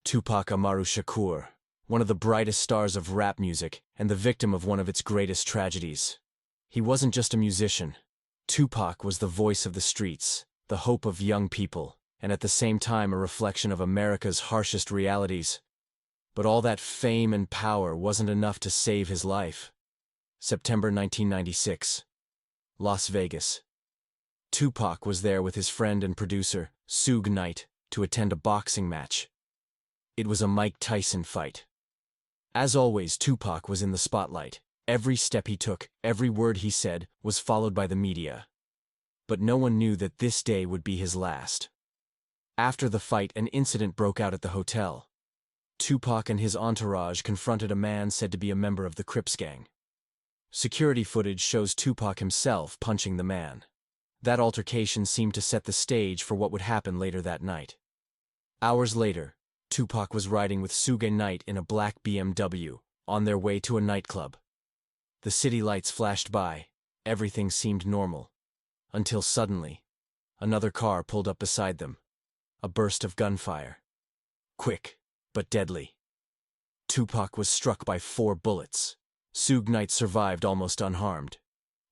Tupac Amaru Shakur, one of the brightest stars of rap music and the victim of one of its greatest tragedies. He wasn't just a musician. Tupac was the voice of the streets, the hope of young people, and at the same time a reflection of America's harshest realities. But all that fame and power wasn't enough to save his life. September 1996. Las Vegas. Tupac was there with his friend and producer, Suge Knight, to attend a boxing match. It was a Mike Tyson fight. As always, Tupac was in the spotlight. Every step he took, every word he said, was followed by the media. But no one knew that this day would be his last. After the fight, an incident broke out at the hotel. Tupac and his entourage confronted a man said to be a member of the Crips gang. Security footage shows Tupac himself punching the man. That altercation seemed to set the stage for what would happen later that night. Hours later, Tupac was riding with Suge Knight in a black BMW, on their way to a nightclub. The city lights flashed by, everything seemed normal. Until suddenly, another car pulled up beside them. A burst of gunfire. Quick, but deadly. Tupac was struck by 4 bullets. Suge Knight survived almost unharmed.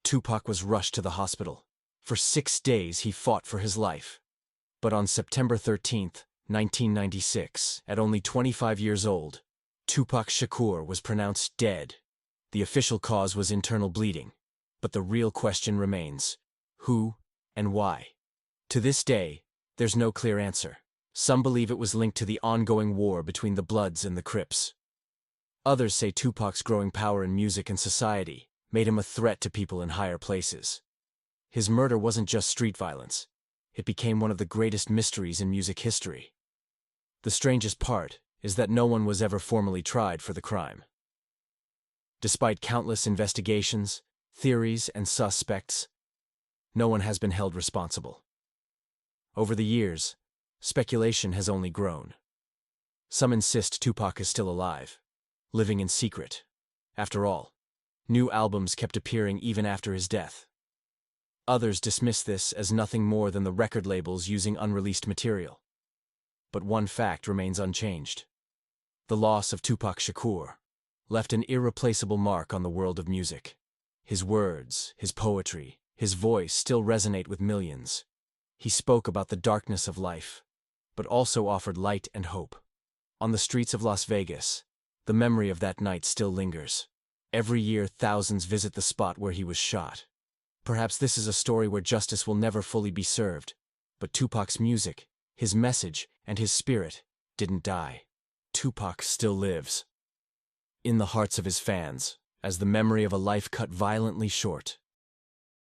Tupac was rushed to the hospital. For 6 days he fought for his life. But on September 13, 1996, at only 25 years old, Tupac Shakur was pronounced dead. The official cause was internal bleeding. But the real question remains: who and why? To this day, there's no clear answer. Some believe it was linked to the ongoing war between the Bloods and the Crips. Others say Tupac's growing power in music and society made him a threat to people in higher places. His murder wasn't just street violence. It became one of the greatest mysteries in music history. The strangest part is that no one was ever formally tried for the crime. Despite countless investigations, theories, and suspects, no one has been held responsible. Over the years, speculation has only grown. Some insist Tupac is still alive, living in secret. After all, new albums kept appearing even after his death. Others dismiss this as nothing more than the record labels using unreleased material. But one fact remains unchanged. The loss of Tupac Shakur left an irreplaceable mark on the world of music. His words, his poetry, his voice still resonate with millions. He spoke about the darkness of life, but also offered light and hope. On the streets of Las Vegas, the memory of that night still lingers. Every year, thousands visit the spot where he was shot. Perhaps this is a story where justice will never fully be served, but Tupac's music, his message, and his spirit didn't die. Tupac still lives in the hearts of his fans as the memory of a life cut violently short.